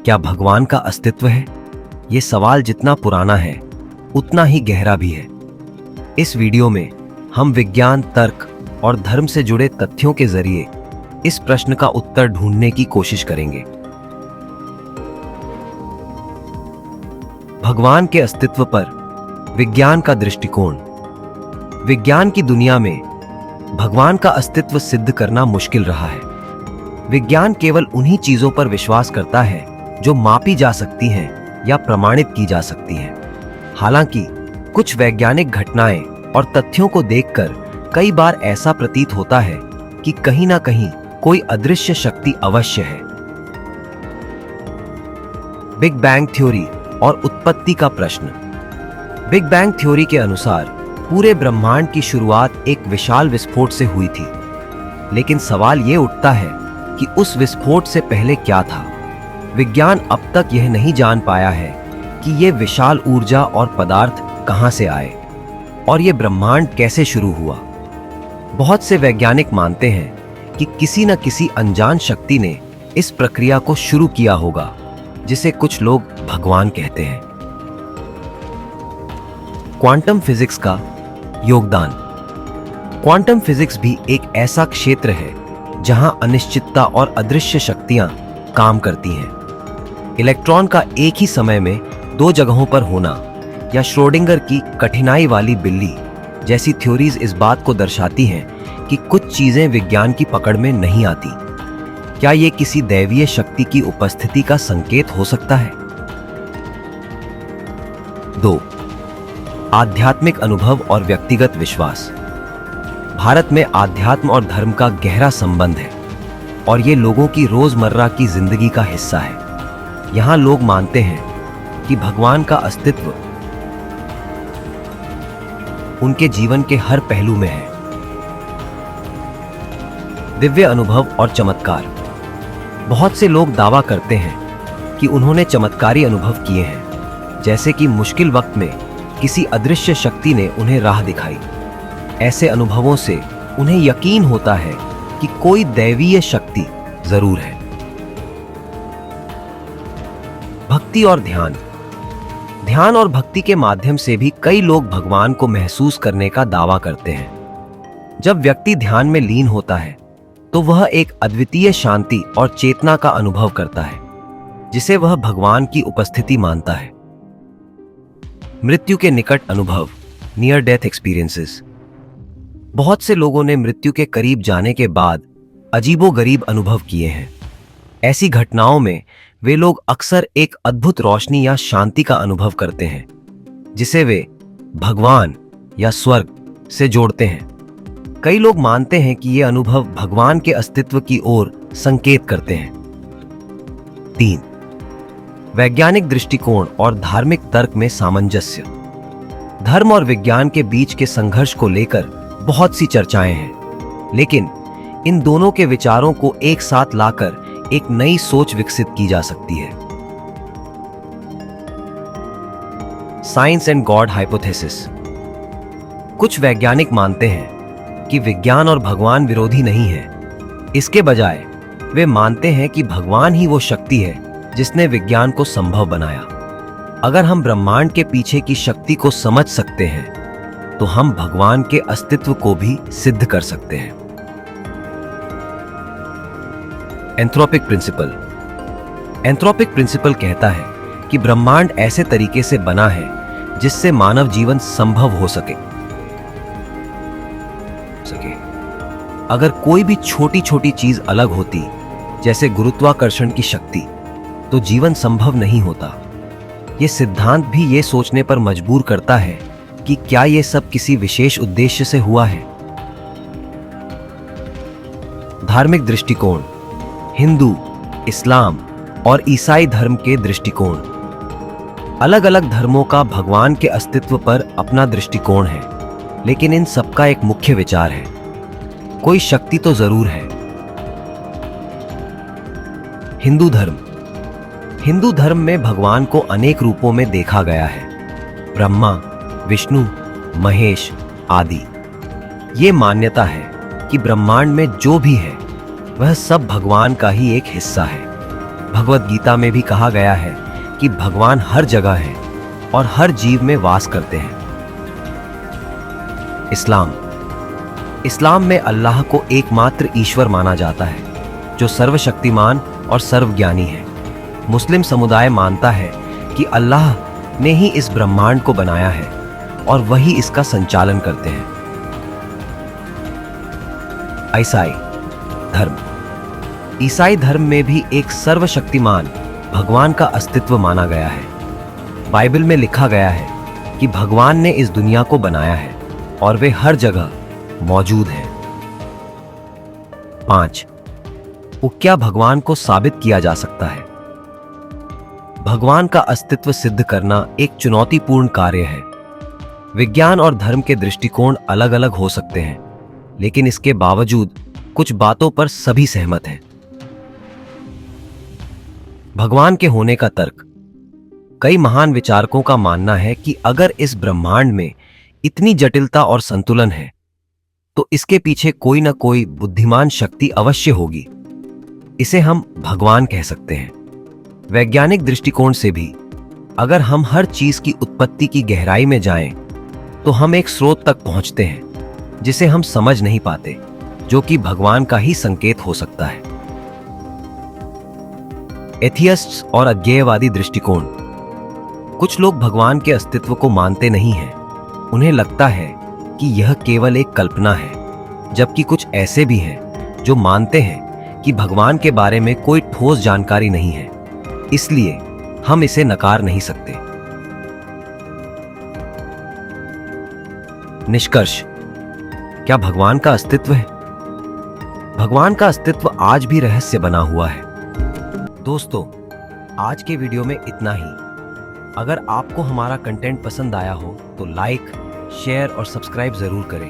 क्या भगवान का अस्तित्व है? ये सवाल जितना पुराना है उतना ही गहरा भी है। इस वीडियो में हम विज्ञान, तर्क और धर्म से जुड़े तथ्यों के जरिए इस प्रश्न का उत्तर ढूंढने की कोशिश करेंगे। भगवान के अस्तित्व पर विज्ञान का दृष्टिकोण। विज्ञान की दुनिया में भगवान का अस्तित्व सिद्ध करना मुश्किल रहा है। विज्ञान केवल उन्हीं चीजों पर विश्वास करता है जो मापी जा सकती हैं या प्रमाणित की जा सकती हैं। हालांकि कुछ वैज्ञानिक घटनाएं और तथ्यों को देखकर कई बार ऐसा प्रतीत होता है कि कहीं ना कहीं कोई अदृश्य शक्ति अवश्य है। बिग बैंग थ्योरी और उत्पत्ति का प्रश्न। बिग बैंग थ्योरी के अनुसार पूरे ब्रह्मांड की शुरुआत एक विशाल विस्फोट से हुई थी, लेकिन सवाल यह उठता है कि उस विस्फोट से पहले क्या था। विज्ञान अब तक यह नहीं जान पाया है कि यह विशाल ऊर्जा और पदार्थ कहां से आए और यह ब्रह्मांड कैसे शुरू हुआ। बहुत से वैज्ञानिक मानते हैं कि किसी न किसी अनजान शक्ति ने इस प्रक्रिया को शुरू किया होगा, जिसे कुछ लोग भगवान कहते हैं। क्वांटम फिजिक्स का योगदान। क्वांटम फिजिक्स भी एक ऐसा क्षेत्र है जहां अनिश्चितता और अदृश्य शक्तियां काम करती हैं। इलेक्ट्रॉन का एक ही समय में दो जगहों पर होना या श्रोडिंगर की कठिनाई वाली बिल्ली जैसी थ्योरीज इस बात को दर्शाती हैं कि कुछ चीजें विज्ञान की पकड़ में नहीं आती। क्या यह किसी दैवीय शक्ति की उपस्थिति का संकेत हो सकता है? 2. आध्यात्मिक अनुभव और व्यक्तिगत विश्वास। भारत में आध्यात्म और धर्म का गहरा संबंध है और ये लोगों की रोजमर्रा की जिंदगी का हिस्सा है। यहां लोग मानते हैं कि भगवान का अस्तित्व उनके जीवन के हर पहलू में है। दिव्य अनुभव और चमत्कार। बहुत से लोग दावा करते हैं कि उन्होंने चमत्कारी अनुभव किए हैं, जैसे कि मुश्किल वक्त में किसी अदृश्य शक्ति ने उन्हें राह दिखाई। ऐसे अनुभवों से उन्हें यकीन होता है कि कोई दैवीय शक्ति जरूर है। भक्ति और ध्यान। ध्यान और भक्ति के माध्यम से भी कई लोग भगवान को महसूस करने का दावा करते हैं। जब व्यक्ति ध्यान में लीन होता है तो वह एक अद्वितीय शांति और चेतना का अनुभव करता है, जिसे वह भगवान की उपस्थिति मानता है। मृत्यु के निकट अनुभव, नियर डेथ एक्सपीरियंसेस। बहुत से लोगों ने मृत्यु के करीब जाने के बाद अजीबोगरीब अनुभव किए हैं। ऐसी घटनाओं में वे लोग अक्सर एक अद्भुत रोशनी या शांति का अनुभव करते हैं, जिसे वे भगवान या स्वर्ग से जोड़ते हैं। कई लोग मानते हैं कि ये अनुभव भगवान के अस्तित्व की ओर संकेत करते हैं। 3. वैज्ञानिक दृष्टिकोण और धार्मिक तर्क में सामंजस्य। धर्म और विज्ञान के बीच के संघर्ष को लेकर बहुत सी चर्चाएं हैं, लेकिन इन दोनों के विचारों को एक साथ लाकर एक नई सोच विकसित की जा सकती है। Science and God hypothesis. कुछ वैज्ञानिक मानते हैं कि विज्ञान और भगवान विरोधी नहीं है। इसके बजाय वे मानते हैं कि भगवान ही वो शक्ति है जिसने विज्ञान को संभव बनाया। अगर हम ब्रह्मांड के पीछे की शक्ति को समझ सकते हैं तो हम भगवान के अस्तित्व को भी सिद्ध कर सकते हैं। Anthropic principle. एंथ्रोपिक प्रिंसिपल कहता है कि ब्रह्मांड ऐसे तरीके से बना है जिससे मानव जीवन संभव हो सके। अगर कोई भी छोटी छोटी चीज अलग होती, जैसे गुरुत्वाकर्षण की शक्ति, तो जीवन संभव नहीं होता। यह सिद्धांत भी ये सोचने पर मजबूर करता है कि क्या यह सब किसी विशेष उद्देश्य से हुआ है। धार्मिक दृष्टिकोण। हिंदू, इस्लाम और ईसाई धर्म के दृष्टिकोण। अलग अलग धर्मों का भगवान के अस्तित्व पर अपना दृष्टिकोण है, लेकिन इन सबका एक मुख्य विचार है, कोई शक्ति तो जरूर है। हिंदू धर्म। हिंदू धर्म में भगवान को अनेक रूपों में देखा गया है। ब्रह्मा, विष्णु, महेश आदि। ये मान्यता है कि ब्रह्मांड में जो भी है वह सब भगवान का ही एक हिस्सा है। भगवत गीता में भी कहा गया है कि भगवान हर जगह है और हर जीव में वास करते हैं। इस्लाम में अल्लाह को एकमात्र ईश्वर माना जाता है जो सर्वशक्तिमान और सर्वज्ञानी है। मुस्लिम समुदाय मानता है कि अल्लाह ने ही इस ब्रह्मांड को बनाया है और वही इसका संचालन करते हैं। ईसाई धर्म में भी एक सर्वशक्तिमान भगवान का अस्तित्व माना गया है। बाइबल में लिखा गया है कि भगवान ने इस दुनिया को बनाया है और वे हर जगह मौजूद हैं। 5. वो क्या भगवान को साबित किया जा सकता है? भगवान का अस्तित्व सिद्ध करना एक चुनौतीपूर्ण कार्य है। विज्ञान और धर्म के दृष्टिकोण अलग अलग हो सकते हैं, लेकिन इसके बावजूद कुछ बातों पर सभी सहमत हैं। भगवान के होने का तर्क। कई महान विचारकों का मानना है कि अगर इस ब्रह्मांड में इतनी जटिलता और संतुलन है तो इसके पीछे कोई ना कोई बुद्धिमान शक्ति अवश्य होगी। इसे हम भगवान कह सकते हैं। वैज्ञानिक दृष्टिकोण से भी अगर हम हर चीज की उत्पत्ति की गहराई में जाएं, तो हम एक स्रोत तक पहुंचते हैं जिसे हम समझ नहीं पाते, जो कि भगवान का ही संकेत हो सकता है। एथियस्ट्स और अज्ञेयवादी दृष्टिकोण। कुछ लोग भगवान के अस्तित्व को मानते नहीं हैं। उन्हें लगता है कि यह केवल एक कल्पना है, जबकि कुछ ऐसे भी हैं जो मानते हैं कि भगवान के बारे में कोई ठोस जानकारी नहीं है, इसलिए हम इसे नकार नहीं सकते। निष्कर्ष। क्या भगवान का अस्तित्व है? भगवान का अस्तित्व आज भी रहस्य बना हुआ है। दोस्तों, आज के वीडियो में इतना ही। अगर आपको हमारा कंटेंट पसंद आया हो तो लाइक, शेयर और सब्सक्राइब जरूर करें।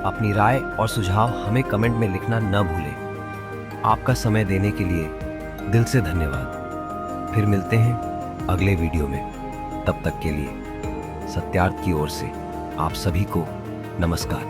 अपनी राय और सुझाव हमें कमेंट में लिखना न भूलें। आपका समय देने के लिए दिल से धन्यवाद। फिर मिलते हैं अगले वीडियो में। तब तक के लिए सत्यार्थ की ओर से आप सभी को नमस्कार।